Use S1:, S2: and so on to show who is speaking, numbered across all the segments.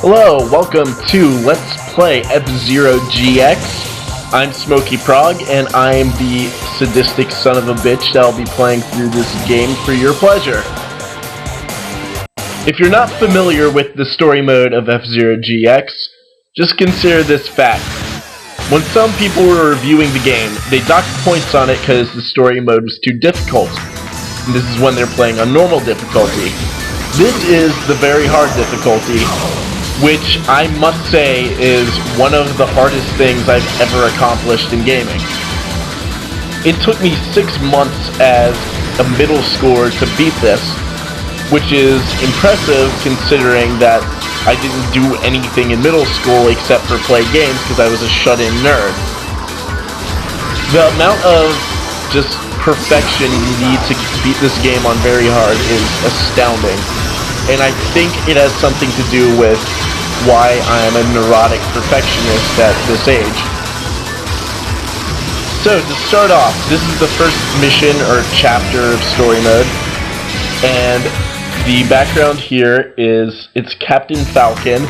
S1: Hello, welcome to Let's Play F-Zero GX. I'm Smokey Prog, and I am the sadistic son of a bitch that'll be playing through this game for your pleasure. If you're not familiar with the story mode of F-Zero GX, just consider this fact. When some people were reviewing the game, they docked points on it because the story mode was too difficult. And this is when they're playing on normal difficulty. This is the very hard difficulty, which I must say is one of the hardest things I've ever accomplished in gaming. It took me 6 months as a middle schooler to beat this, which is impressive considering that I didn't do anything in middle school except for play games because I was a shut-in nerd. The amount of just perfection you need to beat this game on very hard is astounding, and I think it has something to do with why I am a neurotic perfectionist at this age. So, to start off, this is the first mission or chapter of story mode, and the background here is it's Captain Falcon,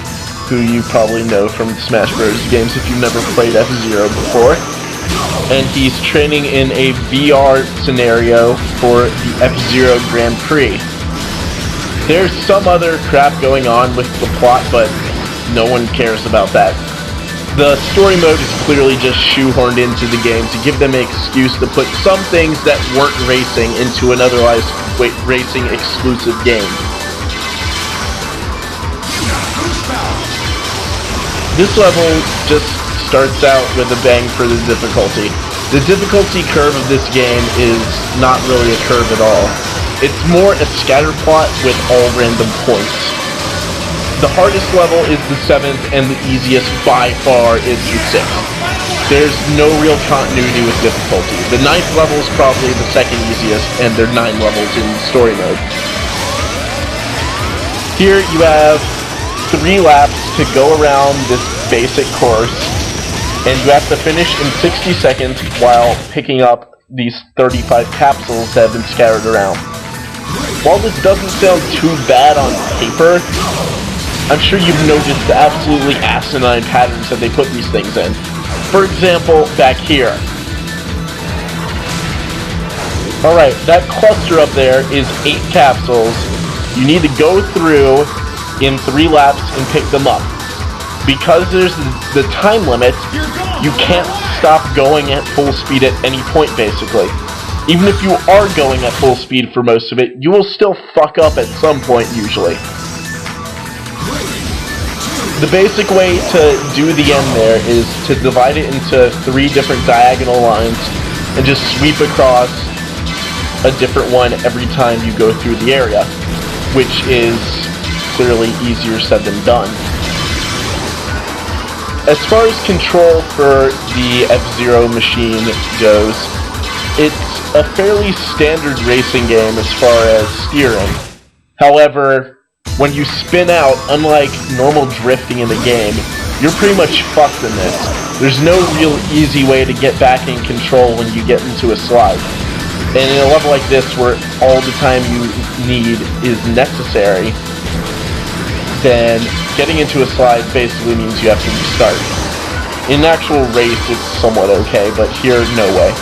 S1: who you probably know from Smash Bros. Games if you've never played F-Zero before, and he's training in a VR scenario for the F-Zero Grand Prix. There's some other crap going on with the plot, but no one cares about that. The story mode is clearly just shoehorned into the game to give them an excuse to put some things that weren't racing into an otherwise racing exclusive game. This level just starts out with a bang for the difficulty. The difficulty curve of this game is not really a curve at all. It's more a scatter plot with all random points. The hardest level is the 7th, and the easiest by far is the 6th. There's no real continuity with difficulty. The 9th level is probably the second easiest, and there are 9 levels in story mode. Here you have 3 laps to go around this basic course, and you have to finish in 60 seconds while picking up these 35 capsules that have been scattered around. While this doesn't sound too bad on paper, I'm sure you've noticed the absolutely asinine patterns that they put these things in. For example, back here. Alright, that cluster up there is 8 capsules. You need to go through in 3 laps and pick them up. Because there's the time limit, you can't stop going at full speed at any point, basically. Even if you are going at full speed for most of it, you will still fuck up at some point, usually. The basic way to do the end there is to divide it into 3 different diagonal lines and just sweep across a different one every time you go through the area, which is clearly easier said than done. As far as control for the F-Zero machine goes, it's a fairly standard racing game as far as steering. However, when you spin out, unlike normal drifting in the game, you're pretty much fucked in this. There's no real easy way to get back in control when you get into a slide. And in a level like this, where all the time you need is necessary, then getting into a slide basically means you have to restart. In an actual race, it's somewhat okay, but here, no way.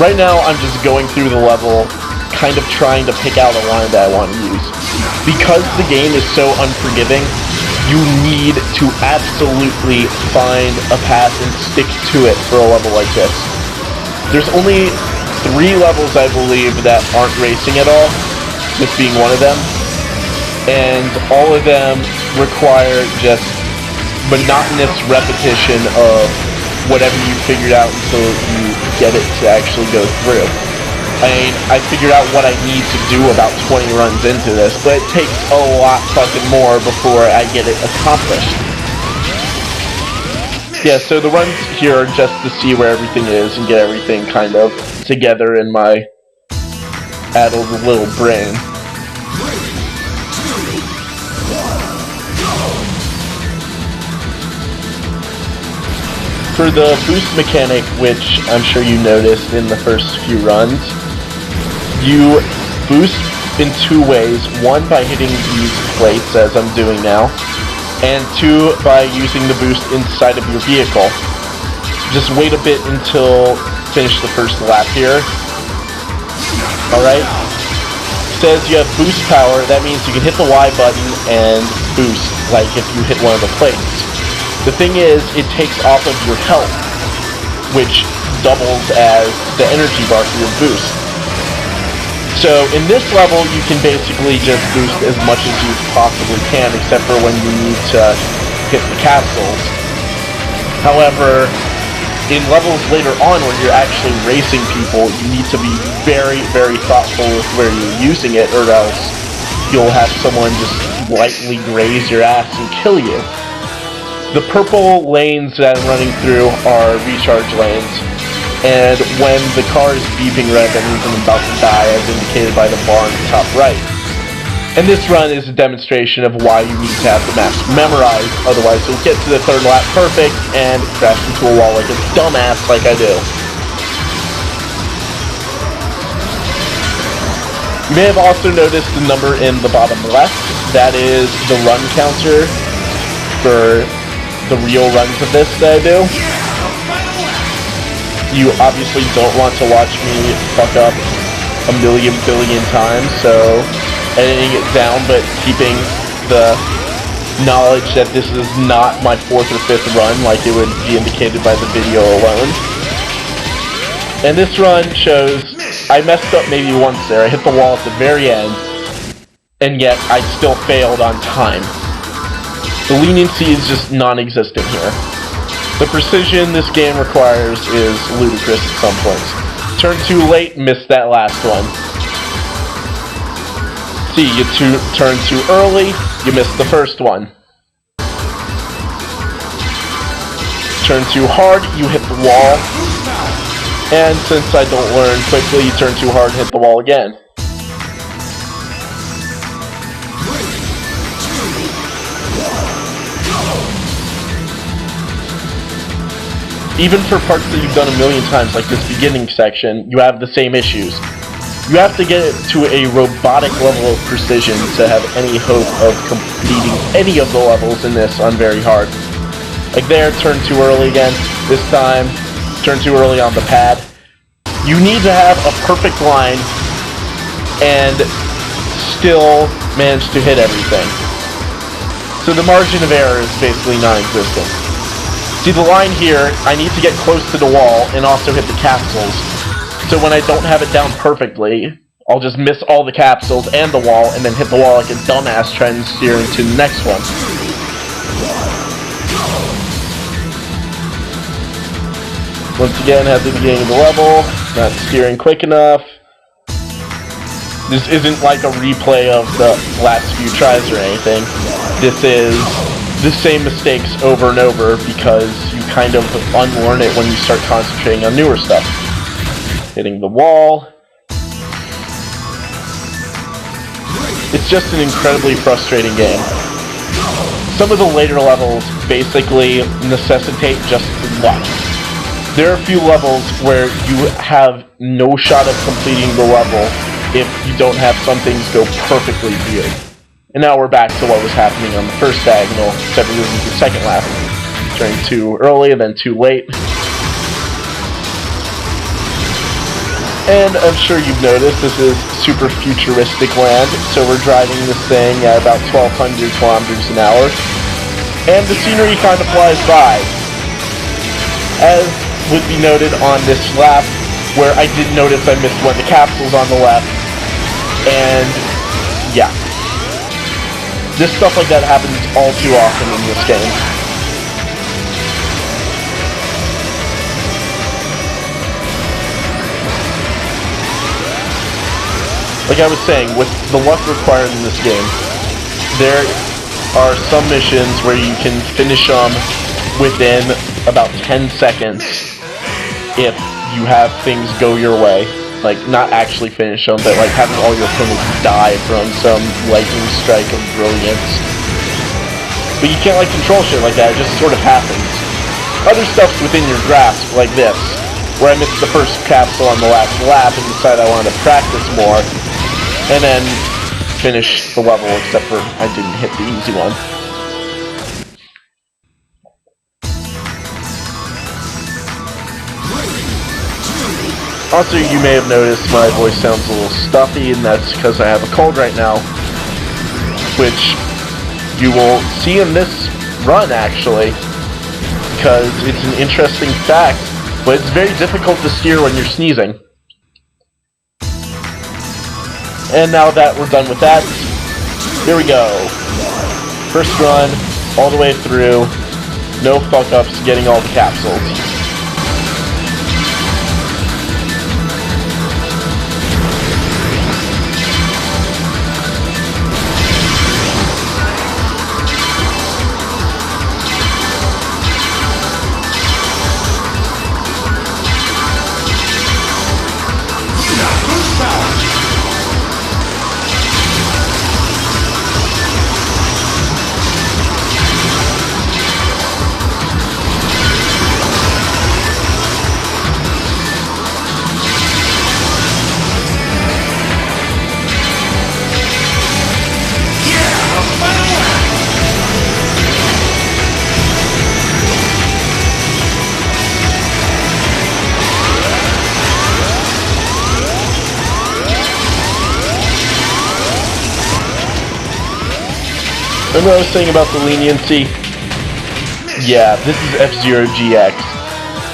S1: Right now, I'm just going through the level, kind of trying to pick out a line that I want to use. Because the game is so unforgiving, you need to absolutely find a path and stick to it for a level like this. There's only 3 levels, I believe, that aren't racing at all, this being one of them, and all of them require just monotonous repetition of whatever you figured out until you get it to actually go through. I mean, I figured out what I need to do about 20 runs into this, but it takes a lot fucking more before I get it accomplished. Yeah, so the runs here are just to see where everything is and get everything kind of together in my addled little brain. For the boost mechanic, which I'm sure you noticed in the first few runs, you boost in two ways. One, by hitting these plates, as I'm doing now, and two, by using the boost inside of your vehicle. Just wait a bit until finish the first lap here. Alright? Says you have boost power, that means you can hit the Y button and boost, like if you hit one of the plates. The thing is, it takes off of your health, which doubles as the energy bar for your boost. So in this level, you can basically just boost as much as you possibly can, except for when you need to hit the capsules. However, in levels later on where you're actually racing people, you need to be very, very thoughtful with where you're using it, or else you'll have someone just lightly graze your ass and kill you. The purple lanes that I'm running through are recharge lanes, and when the car is beeping red, that means I'm about to die, as indicated by the bar on the top right. And this run is a demonstration of why you need to have the maps memorized, otherwise you'll get to the third lap perfect and crash into a wall like a dumbass like I do. You may have also noticed the number in the bottom left. That is the run counter for the real runs of this that I do. You obviously don't want to watch me fuck up a million billion times, so editing it down, but keeping the knowledge that this is not my 4th or 5th run like it would be indicated by the video alone. And this run shows I messed up maybe once there. I hit the wall at the very end, and yet I still failed on time. The leniency is just non-existent here. The precision this game requires is ludicrous at some points. Turn too late, missed that last one. See, you turn too early, you missed the first one. Turn too hard, you hit the wall. And since I don't learn quickly, you turn too hard and hit the wall again. Even for parts that you've done a million times, like this beginning section, you have the same issues. You have to get it to a robotic level of precision to have any hope of completing any of the levels in this on very hard. Like there, turn too early again. This time, turn too early on the pad. You need to have a perfect line and still manage to hit everything. So the margin of error is basically non-existent. See, the line here, I need to get close to the wall and also hit the capsules. So when I don't have it down perfectly, I'll just miss all the capsules and the wall, and then hit the wall like a dumbass trying to steer into the next one. Once again, at the beginning of the level, not steering quick enough. This isn't like a replay of the last few tries or anything. This is the same mistakes over and over because you kind of unlearn it when you start concentrating on newer stuff. Hitting the wall. It's just an incredibly frustrating game. Some of the later levels basically necessitate just luck. There are a few levels where you have no shot of completing the level if you don't have some things go perfectly for you. And now we're back to what was happening on the first diagonal, except for this is the second lap. Turning too early and then too late. And I'm sure you've noticed this is super futuristic land, so we're driving this thing at about 1,200 kilometers an hour. And the scenery kind of flies by. As would be noted on this lap, where I did notice I missed one of the capsules on the left. And yeah. This stuff like that happens all too often in this game. Like I was saying, with the luck required in this game, there are some missions where you can finish them within about 10 seconds if you have things go your way. Like, not actually finish them, but like having all your opponents die from some lightning strike of brilliance. But you can't like control shit like that, it just sort of happens. Other stuff's within your grasp, like this, where I missed the first capsule on the last lap and decided I wanted to practice more. and then finish the level, except for I didn't hit the easy one. Also, you may have noticed my voice sounds a little stuffy, and that's because I have a cold right now, which you will see in this run, actually, because it's an interesting fact, but it's very difficult to steer when you're sneezing. And now that we're done with that, here we go. First run, all the way through, no fuck-ups, getting all the capsules. Remember I was saying about the leniency? Yeah, this is F-Zero GX.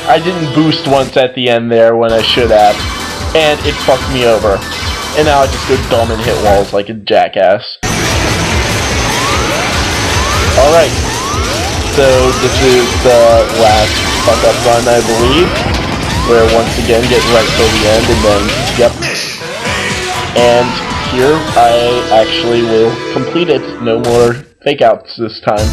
S1: I didn't boost once at the end there when I should have, and it fucked me over. And now I just go dumb and hit walls like a jackass. Alright, so this is the last fuck-up run, I believe, where once again get right till the end and then, yep. And here I actually will complete it, no more fake outs this time.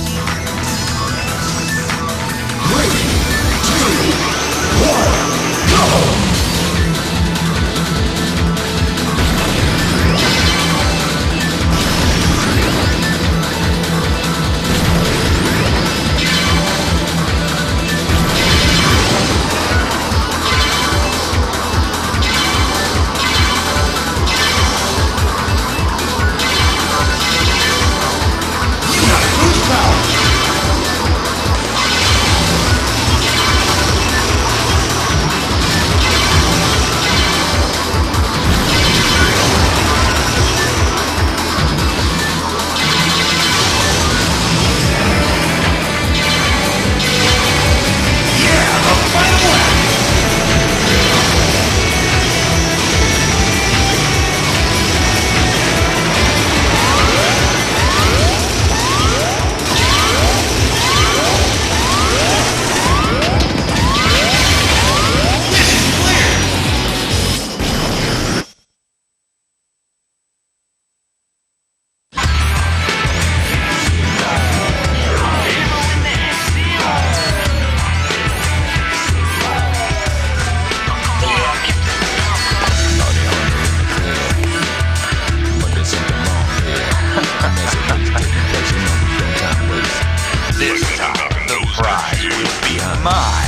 S2: This time, the prize will be mine.